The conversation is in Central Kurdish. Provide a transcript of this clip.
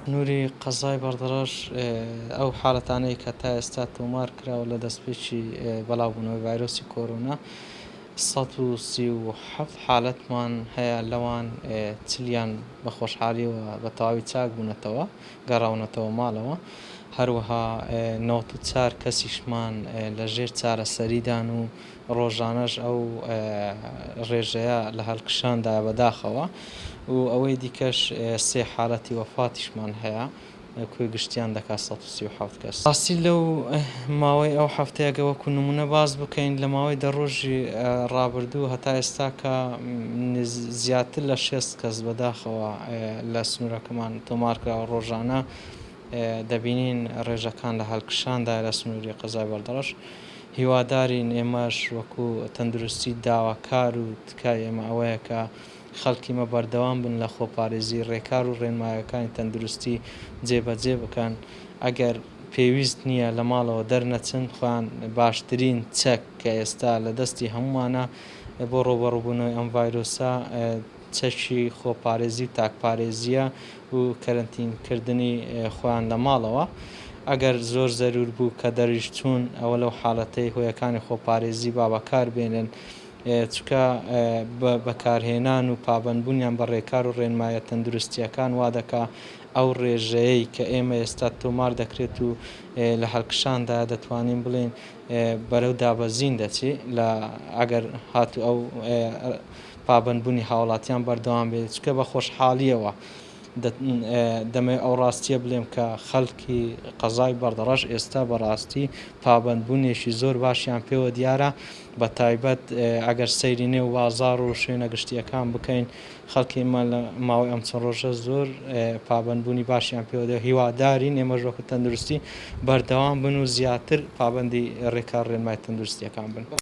نووری قەزای بەردەڕەش ئەو حاڵەتانەی کە تا ئێستا تۆمار کراوە لە دەستپێکی بەڵاوبوونەوەی ڤایرۆسی کۆرۆنا ١٣٧ حاڵەتمان هەیە لەوان چلیان بە خۆشحالیەوە بە تەواوی چاک بوونەتەوە گەڕاونەتەوە ماڵەوە هەروەها ٩٤ کەسیشمان لەژێر چارەسەریدان و ڕۆژانەش ئەو ڕێژەیە لە هەڵکشاندایە بەداخەوە و ئەوەی دیکەش 3 حالەتی وەفاتیشمان هەیە کوێ گشتیان دەکات ١٣٧ کەس. ڕاستی لەو ماوەی ئەو هەفتەیە وەکو نمونە باس بکەین لە ماوەی 10 ڕۆژی ڕابردوو هەتا ئێستا کە زیاتر لە 6 کەس بەداخەوە لە سنوورەکەمان تۆمارکراوە ڕۆژانە دەبینین ڕێژەکان لە هەڵکشاندایە لە سنووری قەزای بەردەڕەش. هیوادارین ئێمەش وەکو تەندروستی داواکار و تکای ئێمە ئەوەیە کە خەڵکی مە بەردەوام بن لە خۆپارێزی ڕێکار و ڕێنمایەکانی تەندروستی جێبەجێ بکەن ئەگەر پێویست نییە لە ماڵەوە دەرنەچن خۆیان باشترین چەک کە ئێستا لە دەستی هەمومانە بۆ ڕۆبەڕووبوونەوەی ئەم ڤایرۆسە چەکی خۆپارێزی و تاکپارێزیە و کەرەنتینکردنی خۆیان لە ماڵەوە ئەگەر زۆر زەرور بوو کە دەریش چوون ئەوە لەو حاڵەتەی هۆیەکانی خۆپارێزی با بەکار بێنن چکە بەکارهێنان و پابەندبوونیان بە ڕێکار و ڕێنمایە تەندروستیەکان وا دەکا ئەو ڕێژەیەی کە ئێمە ئێستا تۆمار دەکرێت و لە هەڵکشاندا دەتوانین بڵێن بەرەو دابەزین دەچێت ئەگەر هاتوو ئەو پابەندبوونی هاوڵاتیان بەردەوام بێت چکە بە خۆشحاڵیەوە دەمەوێت ئەو ڕاستیە بڵێم کە خەڵکی قەزای بەردەڕەش ئێستا بەڕاستی پابەندبوونێکی زۆر باشیان پێوە دیارە بە تایبەت ئەگەر سەیری نێو بازاڕ و شوێنە گشتیەکان بکەین خەڵکی لە ماوەی ئەم چەند ڕۆژە زۆر پابەندبوونی باشیان پێوە دێ هیوادارین ئێمەش وەکو تەندروستی بەردەوام بن و زیاتر پابەندی ڕێکار ڕێنمای تەندروستیەکان بن.